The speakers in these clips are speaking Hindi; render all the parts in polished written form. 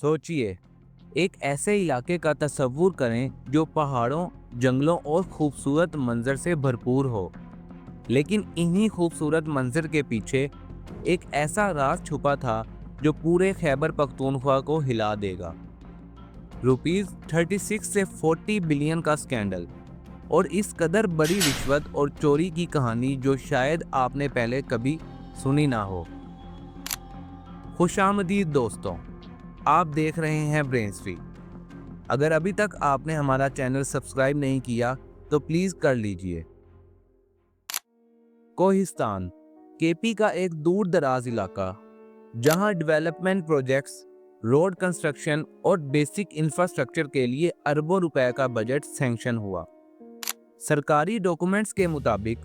सोचिए, एक ऐसे इलाके का तस्वुर करें जो पहाड़ों, जंगलों और खूबसूरत मंजर से भरपूर हो। लेकिन इन्हीं खूबसूरत मंजर के पीछे एक ऐसा राज छुपा था जो पूरे खैबर पख्तूनख्वा को हिला देगा। ₹36 से 40 बिलियन का स्कैंडल और इस कदर बड़ी रिश्वत और चोरी की कहानी जो शायद आपने पहले कभी सुनी ना हो। खुशामदीद दोस्तों, आप देख रहे हैं ब्रेनस्ट्री। अगर अभी तक आपने हमारा चैनल सब्सक्राइब नहीं किया तो प्लीज कर लीजिए। कोहिस्तान केपी का एक दूर दराज इलाका जहां डेवलपमेंट प्रोजेक्ट्स, रोड कंस्ट्रक्शन और बेसिक इंफ्रास्ट्रक्चर के लिए अरबों रुपए का बजट सैंक्शन हुआ। सरकारी डॉक्यूमेंट्स के मुताबिक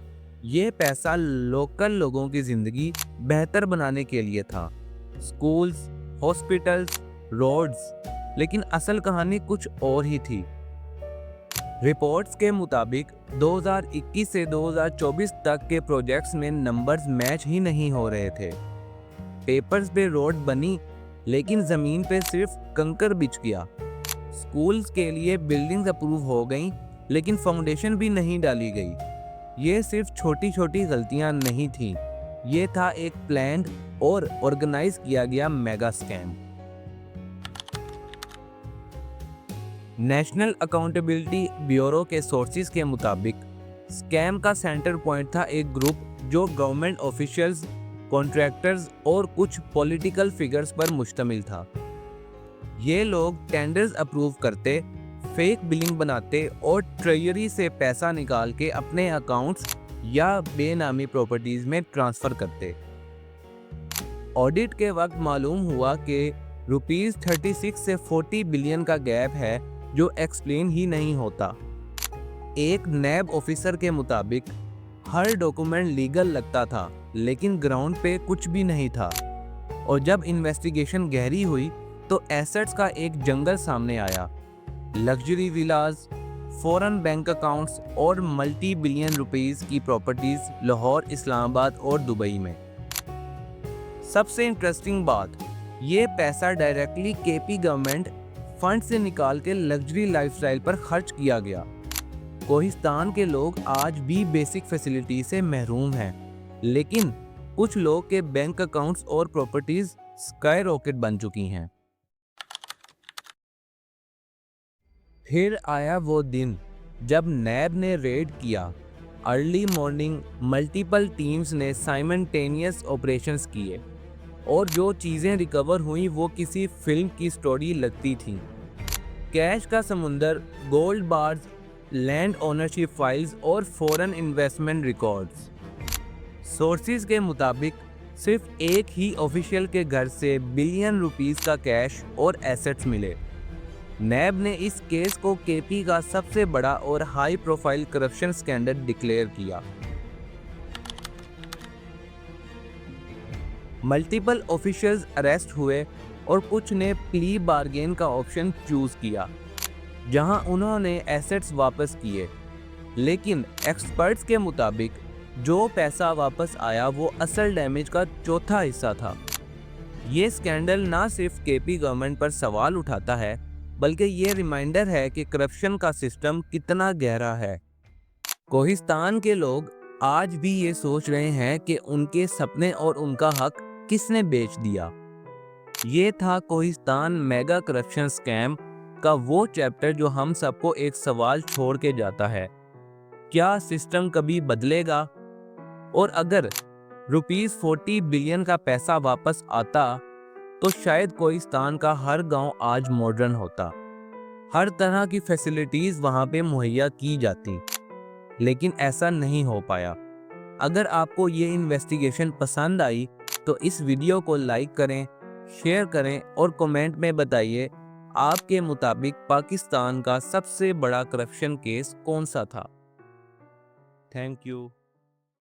ये पैसा लोकल लोगों की जिंदगी बेहतर बनाने के लिए था। स्कूल्स, हॉस्पिटल्स, रोड्स, लेकिन असल कहानी कुछ और ही थी। रिपोर्ट्स के मुताबिक 2021 से 2024 तक के प्रोजेक्ट्स में नंबर्स मैच ही नहीं हो रहे थे। पेपर्स पे रोड बनी लेकिन जमीन पे सिर्फ कंकर बिछ गया। स्कूल्स के लिए बिल्डिंग्स अप्रूव हो गईं लेकिन फाउंडेशन भी नहीं डाली गई। ये सिर्फ छोटी छोटी गलतियां नहीं थीं, ये था एक प्लान्ड और ऑर्गेनाइज किया गया mega scam. National accountability bureau के सोर्सेज के मुताबिक स्कैम का सेंटर पॉइंट था एक ग्रुप जो गवर्नमेंट ऑफिशियल्स, कॉन्ट्रैक्टर्स और कुछ पॉलिटिकल फिगर्स पर मुश्तमिल था। ये लोग टेंडर्स अप्रूव करते, फेक बिलिंग बनाते और ट्रेजरी से पैसा निकाल के अपने अकाउंट्स या बेनामी प्रॉपर्टीज में ट्रांसफर करते। ऑडिट के वक्त मालूम हुआ कि ₹36 से 40 बिलियन का गैप है जो एक्सप्लेन ही नहीं होता। एक नैब ऑफिसर के मुताबिक हर डॉक्यूमेंट लीगल लगता था लेकिन ग्राउंड पे कुछ भी नहीं था। और जब इन्वेस्टिगेशन गहरी हुई तो एसेट्स का एक जंगल सामने आया। Luxury villas, foreign bank accounts और मल्टी बिलियन रुपीस की प्रॉपर्टीज लाहौर, इस्लामाबाद और दुबई में। सबसे इंटरेस्टिंग बात, ये पैसा डायरेक्टली केपी गवर्नमेंट फंड से निकाल के लग्जरी लाइफस्टाइल पर खर्च किया गया। कोहिस्तान के लोग आज भी बेसिक फैसिलिटी से महरूम हैं, लेकिन कुछ लोग के बैंक अकाउंट्स और प्रॉपर्टीज स्काई रॉकेट बन चुकी हैं। फिर आया वो दिन जब नैब ने रेड किया। अर्ली मॉर्निंग मल्टीपल टीम्स ने साइमल्टेनियस ऑपरेशंस किए और जो चीज़ें रिकवर हुई वो किसी फिल्म की स्टोरी लगती थी। कैश का समुंदर, gold bars, land ownership files और फॉरेन इन्वेस्टमेंट रिकॉर्ड्स। सोर्सेज के मुताबिक सिर्फ एक ही ऑफिशियल के घर से बिलियन रुपीस का कैश और एसेट्स मिले। नैब ने इस केस को केपी का सबसे बड़ा और high profile corruption scandal declare किया। मल्टीपल ऑफिशियल्स अरेस्ट हुए और कुछ ने प्ली बार्गेन का ऑप्शन चूज किया, जहां उन्होंने एसेट्स वापस किए। लेकिन एक्सपर्ट्स के मुताबिक जो पैसा वापस आया वो असल डैमेज का चौथा हिस्सा था। ये स्कैंडल ना सिर्फ केपी गवर्नमेंट पर सवाल उठाता है, बल्कि ये रिमाइंडर है कि करप्शन का सिस्टम कितना गहरा है। कोहिस्तान के लोग आज भी ये सोच रहे हैं कि उनके सपने और उनका हक किसने बेच दिया। ये था कोहिस्तान मेगा करप्शन स्कैम का वो चैप्टर जो हम सबको एक सवाल छोड़ के जाता है, क्या सिस्टम कभी बदलेगा? और अगर ₹40 बिलियन का पैसा वापस आता तो शायद कोहिस्तान का हर गांव आज मॉडर्न होता, हर तरह की फैसिलिटीज वहां पे मुहैया की जाती। लेकिन ऐसा नहीं हो पाया। अगर आपको ये इन्वेस्टिगेशन पसंद आई तो इस वीडियो को लाइक करें, शेयर करें और कमेंट में बताइए आपके मुताबिक पाकिस्तान का सबसे बड़ा करप्शन केस कौन सा था। Thank you.